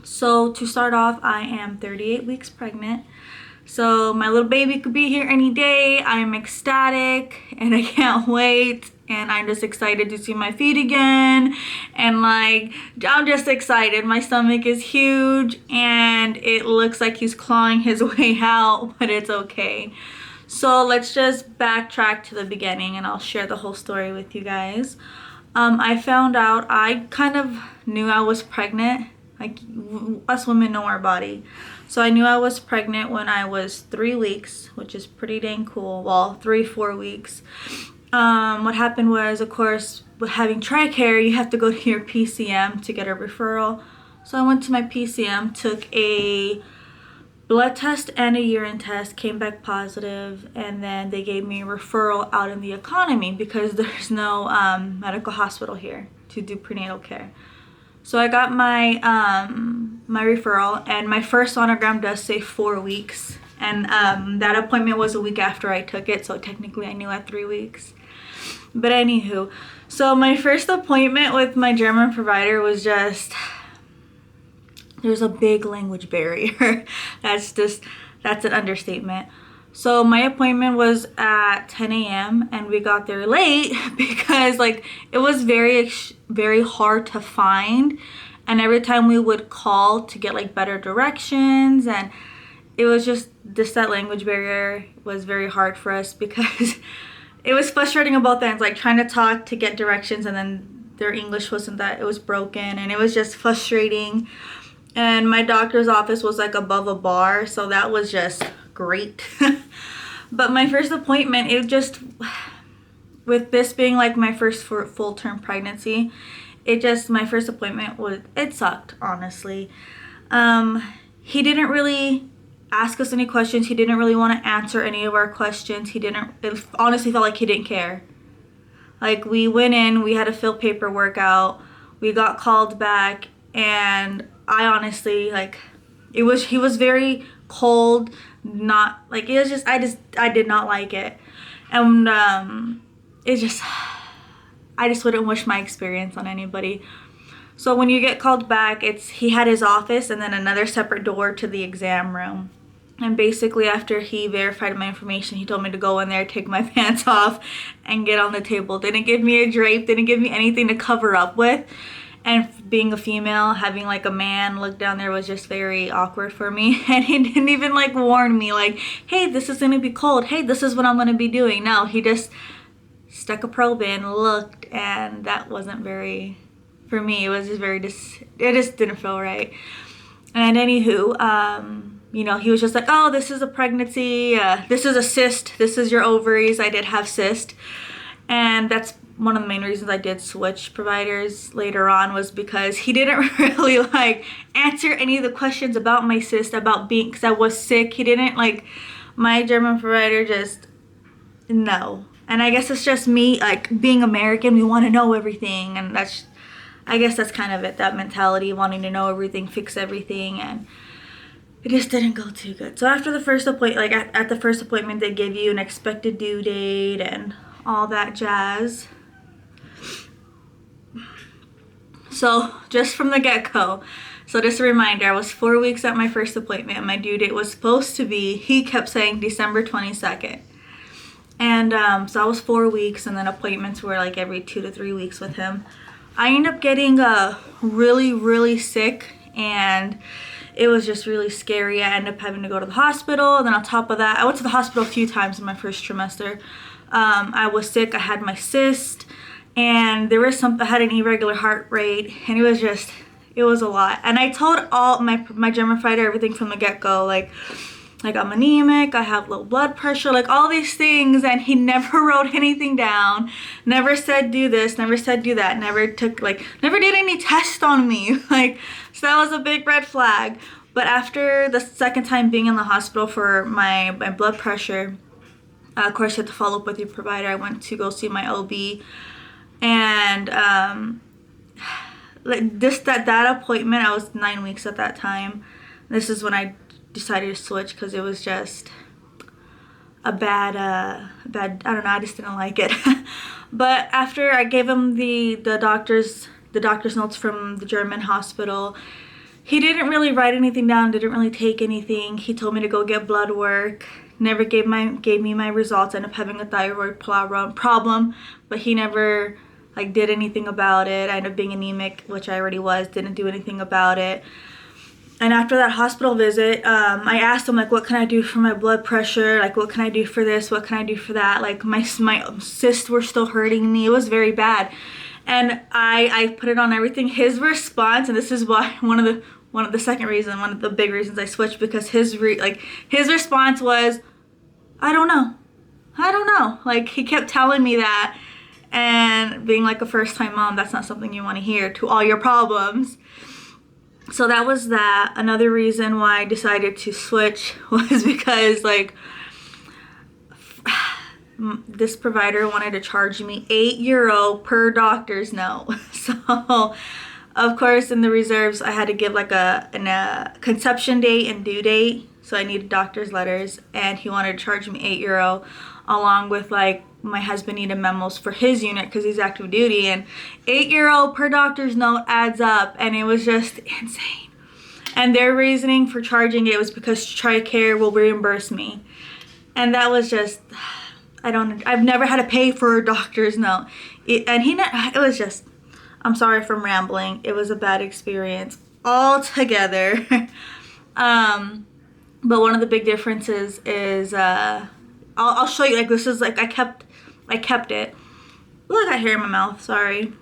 So to start off, I am 38 weeks pregnant. So my little baby could be here any day. I'm ecstatic and I can't wait. And I'm just excited to see my feet again. And like, I'm just excited. My stomach is huge and it looks like he's clawing his way out, but it's okay. So let's just backtrack to the beginning and I'll share the whole story with you guys. I found out, I kind of knew I was pregnant. Like, us women know our body. So I knew I was pregnant when I was 3 weeks, which is pretty dang cool. Well, 4 weeks. What happened was, of course, with having TRICARE, you have to go to your PCM to get a referral. So I went to my PCM, took a blood test and a urine test, came back positive, and then they gave me a referral out in the economy because there's no medical hospital here to do prenatal care. So I got my my referral, and my first sonogram does say 4 weeks, and that appointment was a week after I took it, so technically I knew at 3 weeks. But anywho, so my first appointment with my German provider was just, there's a big language barrier. That's an understatement. So my appointment was at 10 a.m. and we got there late because like it was very hard to find, and every time we would call to get like better directions, and it was just that language barrier was very hard for us because it was frustrating on both ends, like trying to talk to get directions and then their English wasn't that, it was broken, and it was just frustrating. And my doctor's office was like above a bar, so that was just great. But my first appointment, it just, with this being like my first full-term pregnancy, my first appointment it sucked, honestly. He didn't really ask us any questions. He didn't really want to answer any of our questions. It honestly felt like he didn't care. Like, we went in, we had to fill paperwork out, we got called back, and I honestly, like, he was very cold, not, like, it was just, I did not like it. And, I just wouldn't wish my experience on anybody. So when you get called back, he had his office and then another separate door to the exam room. And basically after he verified my information, he told me to go in there, take my pants off, and get on the table. Didn't give me a drape, didn't give me anything to cover up with. And being a female, having like a man look down there was just very awkward for me. And he didn't even like warn me like, hey, this is gonna be cold. Hey, this is what I'm gonna be doing. No, he just stuck a probe in, looked, and that wasn't very, for me, it was just it just didn't feel right. And anywho, you know, he was just like, oh, this is a pregnancy, this is a cyst, this is your ovaries. I did have cyst. And that's one of the main reasons I did switch providers later on, was because he didn't really like answer any of the questions about my cyst, because I was sick. He didn't like, my German provider just, no. And I guess it's just me, like, being American, we want to know everything, and I guess that's kind of it, that mentality, wanting to know everything, fix everything, and it just didn't go too good. So after the first appointment, like at the first appointment, they give you an expected due date and all that jazz. So just from the get-go, so just a reminder, I was 4 weeks at my first appointment, and my due date was supposed to be, he kept saying December 22nd. And so I was 4 weeks, and then appointments were like every 2 to 3 weeks with him. I ended up getting really, really sick, and it was just really scary. I ended up having to go to the hospital, and then on top of that, I went to the hospital a few times in my first trimester. I was sick, I had my cyst, and I had an irregular heart rate, and it was a lot. And I told all my German provider everything from the get-go, like I'm anemic, I have low blood pressure, like all these things, and he never wrote anything down, never said do this, never said do that, never did any tests on me, like, so that was a big red flag. But after the second time being in the hospital for my blood pressure, of course you have to follow up with your provider. I went to go see my OB, and like that appointment, I was 9 weeks at that time. This is when I decided to switch, because it was just a bad, I don't know, I just didn't like it. But after I gave him the doctor's notes from the German hospital, he didn't really write anything down, didn't really take anything. He told me to go get blood work. Never gave me my results. I ended up having a thyroid problem, but he never like did anything about it. I ended up being anemic, which I already was, didn't do anything about it. And after that hospital visit, I asked him, like, what can I do for my blood pressure? Like, what can I do for this? What can I do for that? Like, my cysts were still hurting me. It was very bad. And I put it on everything. His response, and this is why one of the big reasons I switched, because his response was, I don't know. Like, he kept telling me that, and being like a first-time mom, that's not something you want to hear to all your problems. So that was that. Another reason why I decided to switch was because, like, this provider wanted to charge me €8 per doctor's note. So, of course, in the reserves, I had to give like a conception date and due date. So I needed doctor's letters, and he wanted to charge me €8 along with, like, my husband needed memos for his unit because he's active duty, and €8 per doctor's note adds up, and it was just insane. And their reasoning for charging it was because TRICARE will reimburse me, and that was just, I've never had to pay for a doctor's note. It was just, I'm sorry for rambling. It was a bad experience altogether. But one of the big differences is I'll show you. Like, this is like I kept it. Look, I got hair in my mouth, sorry.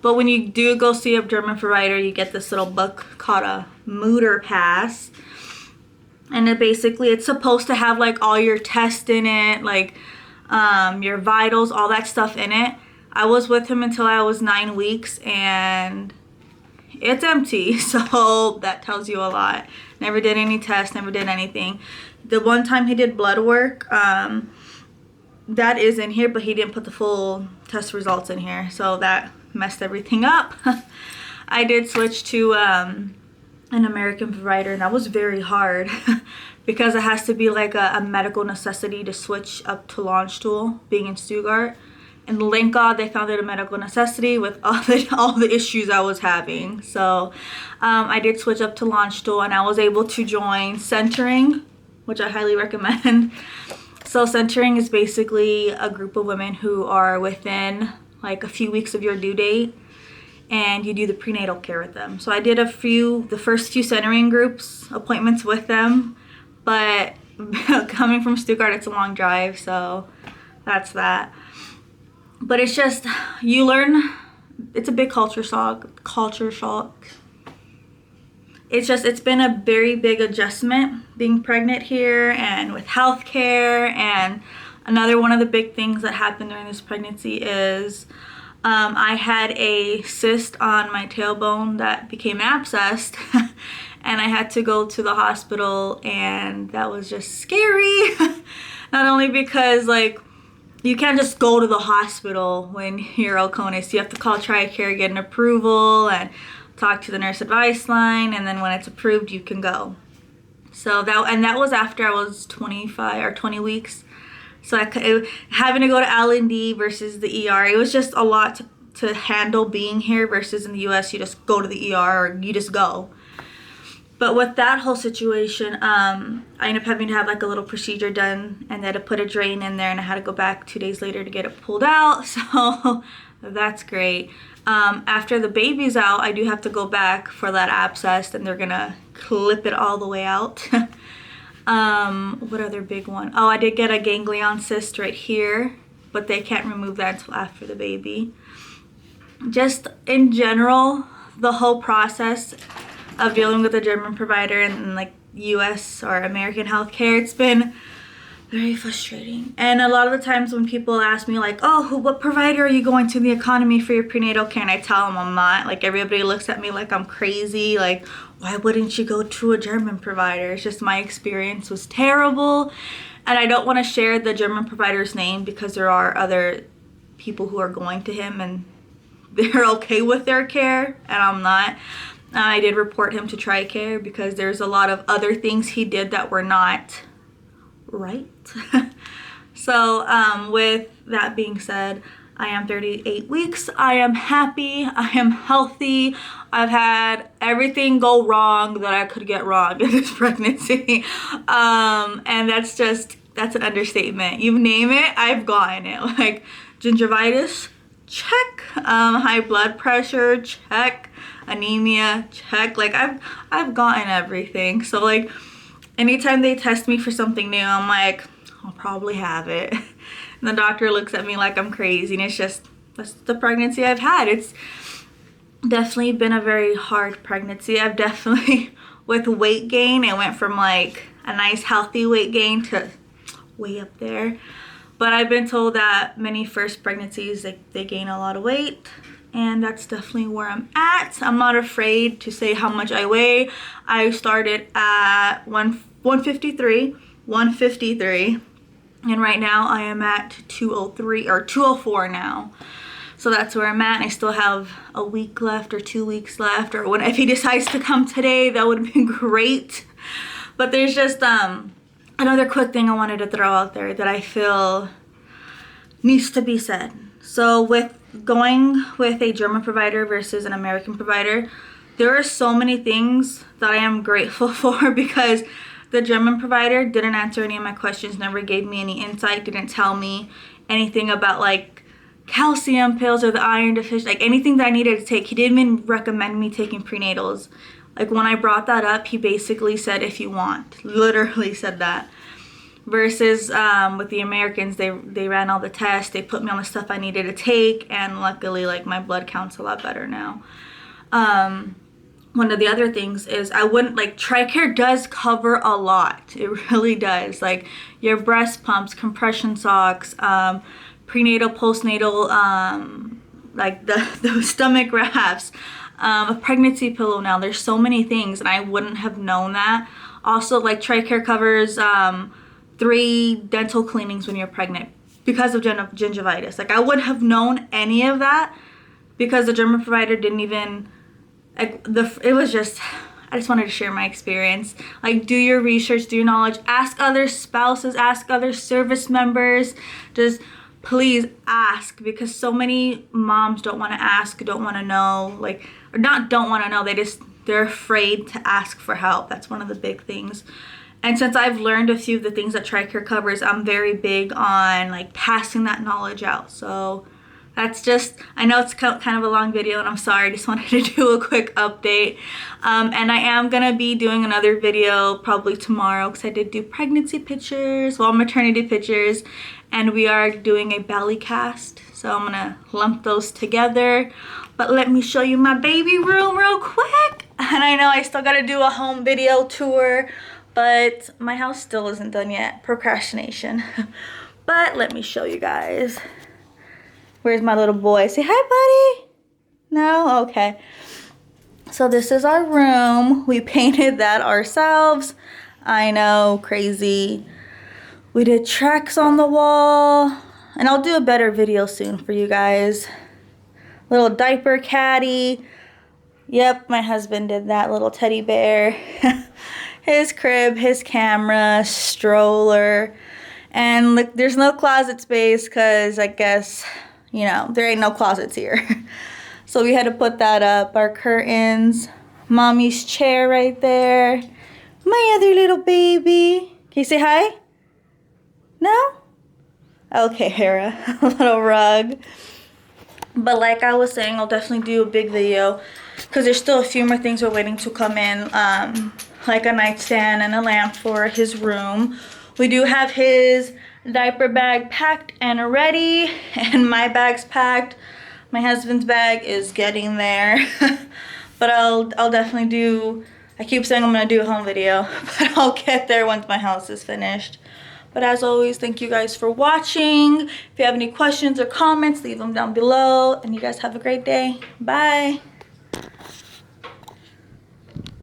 But when you do go see a German provider, you get this little book called a Mutter Pass. And it's supposed to have like all your tests in it, like your vitals, all that stuff in it. I was with him until I was 9 weeks, and it's empty. So that tells you a lot. Never did any tests, never did anything. The one time he did blood work, that is in here, but he didn't put the full test results in here, so that messed everything up. I did switch to an American provider, and that was very hard because it has to be like a medical necessity to switch up to Landstuhl, being in Stuttgart. And thank God they found it a medical necessity with all the issues I was having. So I did switch up to Landstuhl, and I was able to join centering, which I highly recommend. So centering is basically a group of women who are within like a few weeks of your due date, and you do the prenatal care with them. So I did the first few centering groups appointments with them, but coming from Stuttgart, it's a long drive, so that's that. But it's just, you learn, it's a big culture shock. It's been a very big adjustment being pregnant here and with healthcare. And another one of the big things that happened during this pregnancy is I had a cyst on my tailbone that became abscessed, and I had to go to the hospital, and that was just scary. Not only because, like, you can't just go to the hospital when you're OCONUS. You have to call TRICARE, get an approval, and talk to the nurse advice line, and then when it's approved, you can go. So that was after I was 25 or 20 weeks. So having to go to L&D versus the ER, it was just a lot to handle being here versus in the US, you just go to the ER or you just go. But with that whole situation, I ended up having to have like a little procedure done, and then to put a drain in there, and I had to go back 2 days later to get it pulled out. So that's great. After the baby's out, I do have to go back for that abscess, and they're gonna clip it all the way out. What other big one? Oh, I did get a ganglion cyst right here, but they can't remove that until after the baby. Just in general, the whole process of dealing with a German provider and like US or American healthcare, it's been very frustrating. And a lot of the times when people ask me like, oh, what provider are you going to in the economy for your prenatal care? And I tell them I'm not. Like, everybody looks at me like I'm crazy. Like, why wouldn't you go to a German provider? It's just my experience was terrible. And I don't want to share the German provider's name because there are other people who are going to him and they're okay with their care, and I'm not. I did report him to TRICARE because there's a lot of other things he did that were not right. So with that being said, I am 38 weeks. I am happy. I am healthy. I've had everything go wrong that I could get wrong in this pregnancy. And that's an understatement. You name it, I've gotten it. Like gingivitis, check. High blood pressure, check. Anemia, check. Like I've gotten everything. So like anytime they test me for something new, I'm like, I'll probably have it. And the doctor looks at me like I'm crazy, and that's the pregnancy I've had. It's definitely been a very hard pregnancy. I've definitely, with weight gain, it went from like a nice healthy weight gain to way up there. But I've been told that many first pregnancies, they gain a lot of weight, and that's definitely where I'm at. I'm not afraid to say how much I weigh. I started at 153, and right now I am at 203 or 204 now. So that's where I'm at. I still have a week left or 2 weeks left, or if he decides to come today, that would have been great. But there's just another quick thing I wanted to throw out there that I feel needs to be said. So with going with a German provider versus an American provider, there are so many things that I am grateful for, because the German provider didn't answer any of my questions, never gave me any insight, didn't tell me anything about like calcium pills or the iron deficiency, like anything that I needed to take. He didn't even recommend me taking prenatals. Like when I brought that up, he basically said, if you want, literally said that. Versus with the Americans, they ran all the tests, they put me on the stuff I needed to take, and luckily like my blood count's a lot better now. One of the other things is TRICARE does cover a lot. It really does. Like your breast pumps, compression socks, prenatal, postnatal, like the stomach wraps, a pregnancy pillow now. There's so many things, and I wouldn't have known that. Also, like TRICARE covers 3 dental cleanings when you're pregnant because of gingivitis. Like I wouldn't have known any of that because the German provider didn't even, it was just, I just wanted to share my experience. Like, do your research, do your knowledge, ask other spouses, ask other service members, just please ask, because so many moms don't want to ask, don't want to know, like, or not don't want to know, they're afraid to ask for help. That's one of the big things. And since I've learned a few of the things that TRICARE covers, I'm very big on like passing that knowledge out. So that's just, I know it's kind of a long video, and I'm sorry, I just wanted to do a quick update. And I am gonna be doing another video probably tomorrow, because I did do pregnancy pictures, well, maternity pictures, and we are doing a belly cast. So I'm gonna lump those together. But let me show you my baby room real quick. And I know I still gotta do a home video tour, but my house still isn't done yet. Procrastination. But let me show you guys. Where's my little boy? Say hi, buddy. No? Okay. So this is our room. We painted that ourselves. I know, crazy. We did tracks on the wall. And I'll do a better video soon for you guys. Little diaper caddy. Yep, my husband did that little teddy bear. His crib, his camera, stroller. And look, there's no closet space because I guess, you know, there ain't no closets here. So we had to put that up. Our curtains, mommy's chair right there. My other little baby. Can you say hi? No? Okay, Hera. A little rug. But like I was saying, I'll definitely do a big video because there's still a few more things we're waiting to come in. Like a nightstand and a lamp for his room. We do have his diaper bag packed and ready, and my bag's packed. My husband's bag is getting there. But I'll definitely do, I keep saying I'm gonna do a home video, but I'll get there once my house is finished. But as always, thank you guys for watching. If you have any questions or comments, leave them down below, and you guys have a great day. Bye.